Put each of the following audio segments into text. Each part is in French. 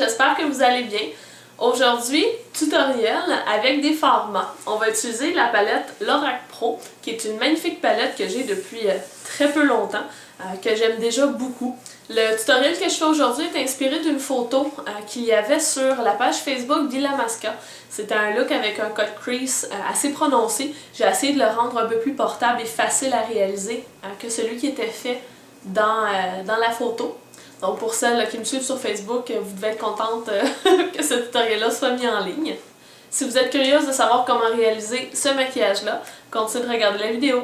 j'espère que vous allez bien. Aujourd'hui, tutoriel avec des fards mat. On va utiliser la palette Lorac Pro, qui est une magnifique palette que j'ai depuis très peu longtemps, que j'aime déjà beaucoup. Le tutoriel que je fais aujourd'hui est inspiré d'une photo qu'il y avait sur la page Facebook d'Illamasqua. C'était un look avec un cut crease assez prononcé. J'ai essayé de le rendre un peu plus portable et facile à réaliser que celui qui était fait dans la photo. Donc pour celles qui me suivent sur Facebook, vous devez être contente que ce tutoriel-là soit mis en ligne. Si vous êtes curieuse de savoir comment réaliser ce maquillage-là, continuez de regarder la vidéo.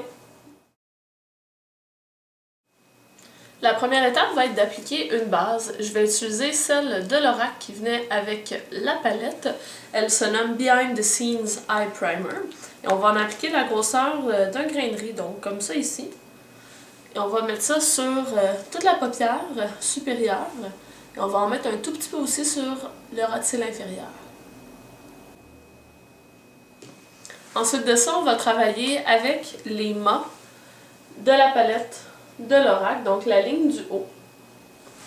La première étape va être d'appliquer une base. Je vais utiliser celle de Lorac qui venait avec la palette. Elle se nomme Behind the Scenes Eye Primer. Et on va en appliquer la grosseur d'un grain de riz, donc comme ça ici. Et on va mettre ça sur toute la paupière supérieure. Et on va en mettre un tout petit peu aussi sur le ras de cils inférieur. Ensuite de ça, on va travailler avec les mâts de la palette de Lorac, donc la ligne du haut.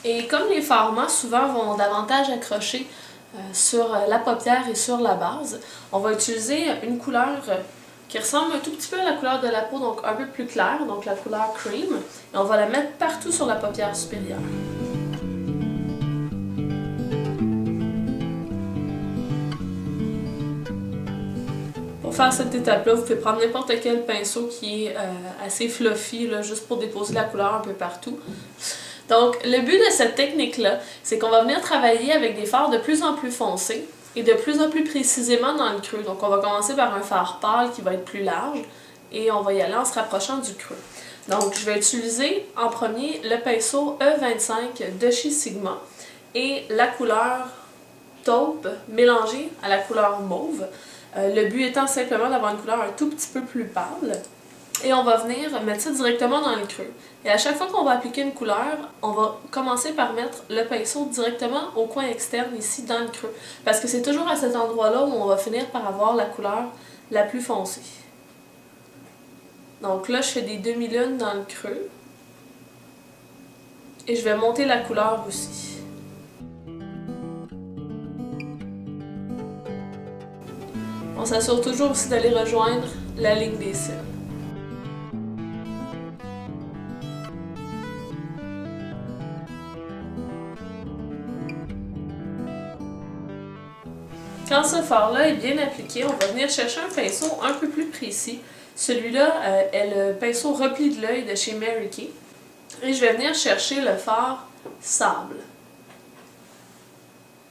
Et comme les fards mat souvent vont davantage accrocher sur la paupière et sur la base, on va utiliser une couleur qui ressemble un tout petit peu à la couleur de la peau, donc un peu plus claire, donc la couleur cream. Et on va la mettre partout sur la paupière supérieure. Pour faire cette étape-là, vous pouvez prendre n'importe quel pinceau qui est assez fluffy, là, juste pour déposer la couleur un peu partout. Donc, le but de cette technique-là, c'est qu'on va venir travailler avec des fards de plus en plus foncés et de plus en plus précisément dans le creux. Donc, on va commencer par un fard pâle qui va être plus large et on va y aller en se rapprochant du creux. Donc, je vais utiliser en premier le pinceau E25 de chez Sigma et la couleur taupe mélangée à la couleur mauve. Le but étant simplement d'avoir une couleur un tout petit peu plus pâle. Et on va venir mettre ça directement dans le creux. Et à chaque fois qu'on va appliquer une couleur, on va commencer par mettre le pinceau directement au coin externe ici dans le creux. Parce que c'est toujours à cet endroit-là où on va finir par avoir la couleur la plus foncée. Donc là, je fais des demi-lunes dans le creux. Et je vais monter la couleur aussi. On s'assure toujours aussi d'aller rejoindre la ligne des cils. Quand ce fard-là est bien appliqué, on va venir chercher un pinceau un peu plus précis. Celui-là est le pinceau repli de l'œil de chez Mary Kay. Et je vais venir chercher le fard sable.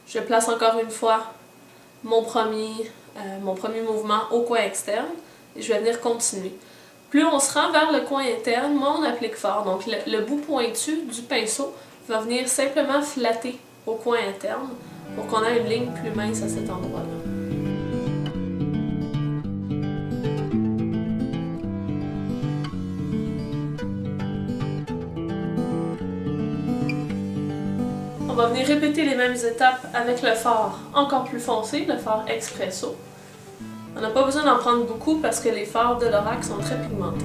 Je place encore une fois mon premier mouvement au coin externe et je vais venir continuer. Plus on se rend vers le coin interne, moins on applique fort. Donc le bout pointu du pinceau va venir simplement flatter au coin interne pour qu'on ait une ligne plus mince à cet endroit-là. On va venir répéter les mêmes étapes avec le fard encore plus foncé, le fard Expresso. On n'a pas besoin d'en prendre beaucoup parce que les fards de Lorac sont très pigmentés.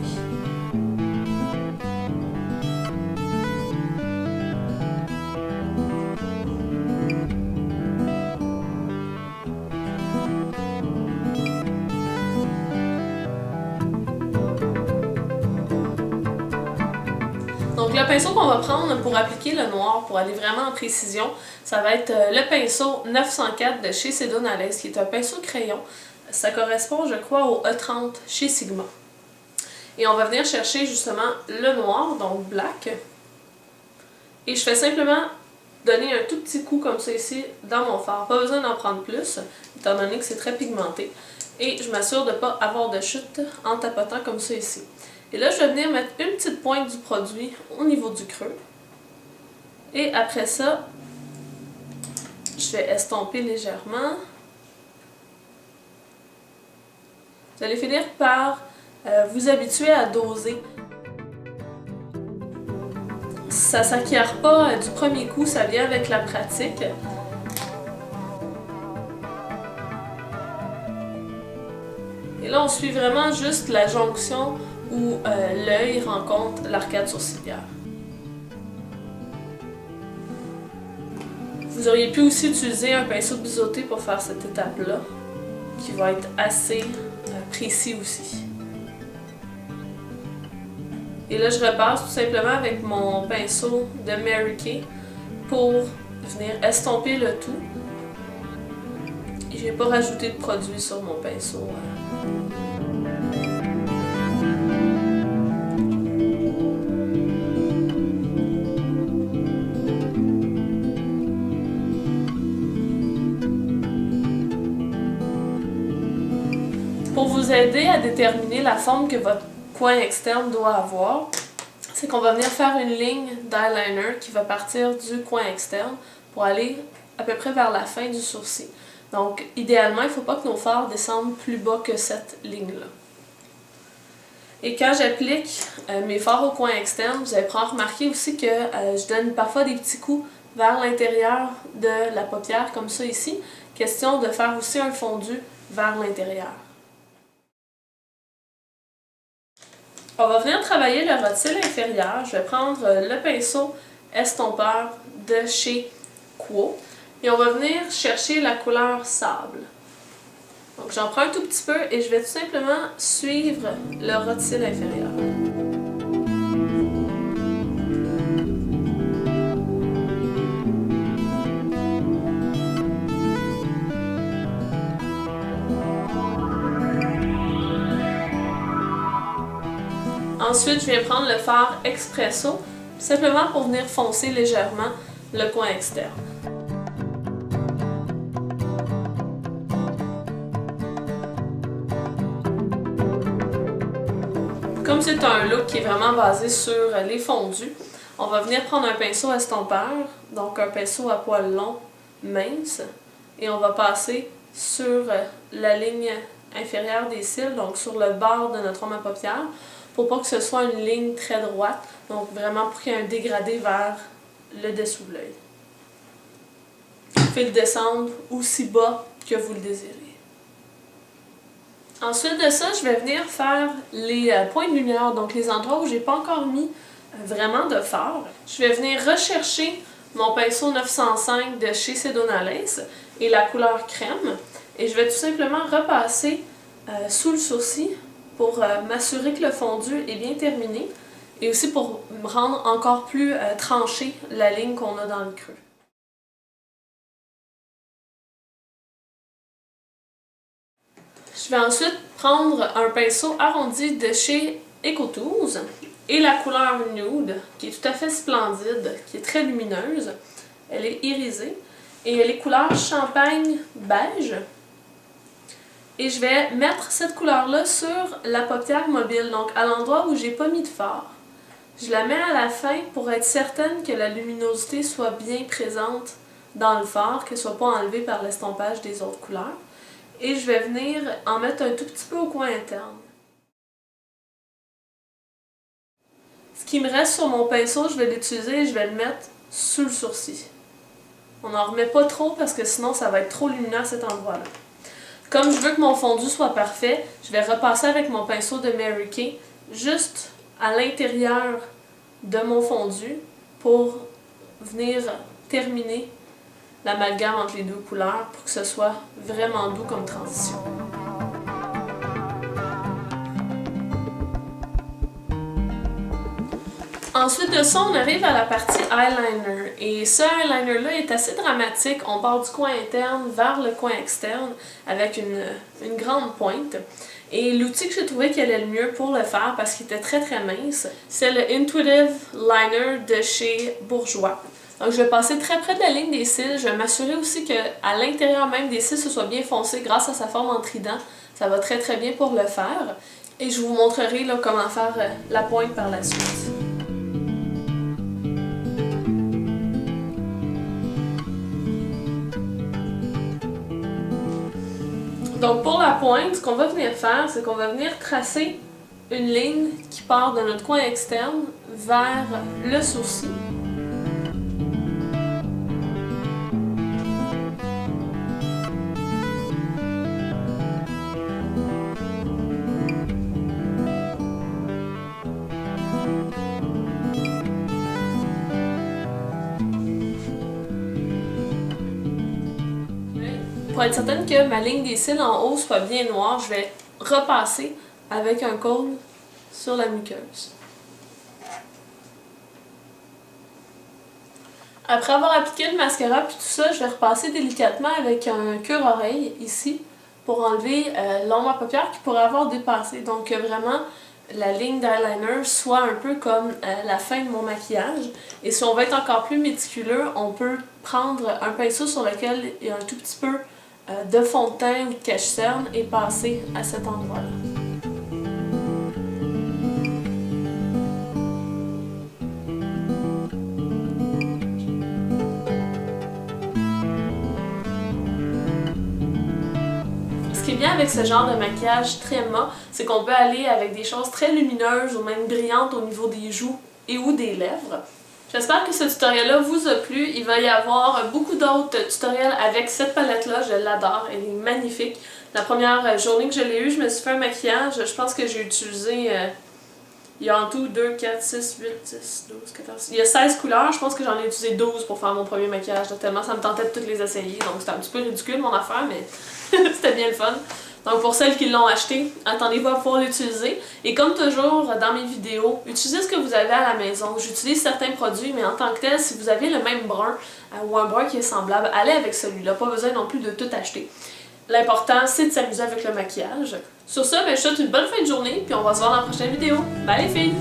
Donc le pinceau qu'on va prendre pour appliquer le noir, pour aller vraiment en précision, ça va être le pinceau 904 de chez Sedonales, qui est un pinceau crayon. Ça correspond, je crois, au E30 chez Sigma. Et on va venir chercher justement le noir, donc black. Et je fais simplement donner un tout petit coup comme ça ici dans mon fard. Pas besoin d'en prendre plus, étant donné que c'est très pigmenté. Et je m'assure de ne pas avoir de chute en tapotant comme ça ici. Et là, je vais venir mettre une petite pointe du produit au niveau du creux. Et après ça, je vais estomper légèrement. Vous allez finir par vous habituer à doser. Ça ne s'acquiert pas du premier coup, ça vient avec la pratique. Et là, on suit vraiment juste la jonction où l'œil rencontre l'arcade sourcilière. Vous Vous auriez pu aussi utiliser un pinceau biseauté pour faire cette étape-là, qui va être assez précis aussi. Et là, je repasse tout simplement avec mon pinceau de Mary Kay pour venir estomper le tout. Et je n'ai pas rajouté de produit sur mon pinceau. Pour vous aider à déterminer la forme que votre coin externe doit avoir, c'est qu'on va venir faire une ligne d'eyeliner qui va partir du coin externe pour aller à peu près vers la fin du sourcil. Donc, idéalement, il ne faut pas que nos fards descendent plus bas que cette ligne-là. Et quand j'applique mes fards au coin externe, vous allez pouvoir remarquer aussi que je donne parfois des petits coups vers l'intérieur de la paupière, comme ça ici. Question de faire aussi un fondu vers l'intérieur. On va venir travailler le rotile inférieur. Je vais prendre le pinceau estompeur de chez Quo et on va venir chercher la couleur sable. Donc j'en prends un tout petit peu et je vais tout simplement suivre le rotile inférieur. Ensuite, je viens prendre le fard Expresso, simplement pour venir foncer légèrement le coin externe. Comme c'est un look qui est vraiment basé sur les fondus, on va venir prendre un pinceau estompeur, donc un pinceau à poils longs, mince, et on va passer sur la ligne inférieure des cils, donc sur le bord de notre rond à paupières, pour pas que ce soit une ligne très droite, donc vraiment pour qu'il y ait un dégradé vers le dessous de l'œil. Vous pouvez le descendre aussi bas que vous le désirez. Ensuite de ça, je vais venir faire les points de lumière, donc les endroits où j'ai pas encore mis vraiment de fard. Je vais venir rechercher mon pinceau 905 de chez Sedona-Lace et la couleur crème, et je vais tout simplement repasser sous le sourcil pour m'assurer que le fondu est bien terminé et aussi pour me rendre encore plus tranchée la ligne qu'on a dans le creux. Je vais ensuite prendre un pinceau arrondi de chez Ecotools et la couleur nude qui est tout à fait splendide, qui est très lumineuse. Elle est irisée et elle est couleur champagne beige. Et je vais mettre cette couleur-là sur la paupière mobile, donc à l'endroit où j'ai pas mis de fard. Je la mets à la fin pour être certaine que la luminosité soit bien présente dans le fard, qu'elle ne soit pas enlevée par l'estompage des autres couleurs. Et je vais venir en mettre un tout petit peu au coin interne. Ce qui me reste sur mon pinceau, je vais l'utiliser et je vais le mettre sous le sourcil. On n'en remet pas trop parce que sinon ça va être trop lumineux à cet endroit-là. Comme je veux que mon fondu soit parfait, je vais repasser avec mon pinceau de Mary Kay juste à l'intérieur de mon fondu pour venir terminer l'amalgame entre les deux couleurs pour que ce soit vraiment doux comme transition. Ensuite de ça, on arrive à la partie eyeliner. Et ce eyeliner-là est assez dramatique. On part du coin interne vers le coin externe avec une grande pointe. Et l'outil que j'ai trouvé qui allait le mieux pour le faire, parce qu'il était très très mince, c'est le Intuitive Liner de chez Bourjois. Donc je vais passer très près de la ligne des cils. Je vais m'assurer aussi qu'à l'intérieur même des cils, ce soit bien foncé grâce à sa forme en trident. Ça va très très bien pour le faire. Et je vous montrerai là, comment faire la pointe par la suite. Donc pour la pointe, ce qu'on va venir faire, c'est qu'on va venir tracer une ligne qui part de notre coin externe vers le sourcil. pour être certaine que ma ligne des cils en haut soit bien noire, je vais repasser avec un cône sur la muqueuse. Après avoir appliqué le mascara puis tout ça, je vais repasser délicatement avec un cure-oreille ici pour enlever l'ombre à paupières qui pourrait avoir dépassé. Donc vraiment, la ligne d'eyeliner soit un peu comme la fin de mon maquillage. Et si on veut être encore plus méticuleux, on peut prendre un pinceau sur lequel il y a un tout petit peu de fond de teint ou de cache-cerne et passer à cet endroit-là. Ce qui est bien avec ce genre de maquillage très mat, c'est qu'on peut aller avec des choses très lumineuses ou même brillantes au niveau des joues et ou des lèvres. J'espère que ce tutoriel-là vous a plu. Il va y avoir beaucoup d'autres tutoriels avec cette palette-là. Je l'adore, elle est magnifique. La première journée que je l'ai eue, je me suis fait un maquillage. Je pense que j'ai utilisé... il y a en tout 2, 4, 6, 8, 10, 12, 14... Il y a 16 couleurs. Je pense que j'en ai utilisé 12 pour faire mon premier maquillage. Tellement ça me tentait de toutes les essayer. Donc c'était un petit peu ridicule mon affaire, mais c'était bien le fun. Donc pour celles qui l'ont acheté, attendez-vous à pouvoir l'utiliser. Et comme toujours dans mes vidéos, utilisez ce que vous avez à la maison. J'utilise certains produits, mais en tant que tel, si vous avez le même brun ou un brun qui est semblable, allez avec celui-là. Pas besoin non plus de tout acheter. L'important, c'est de s'amuser avec le maquillage. Sur ce, je vous souhaite une bonne fin de journée, puis on va se voir dans la prochaine vidéo. Bye les filles!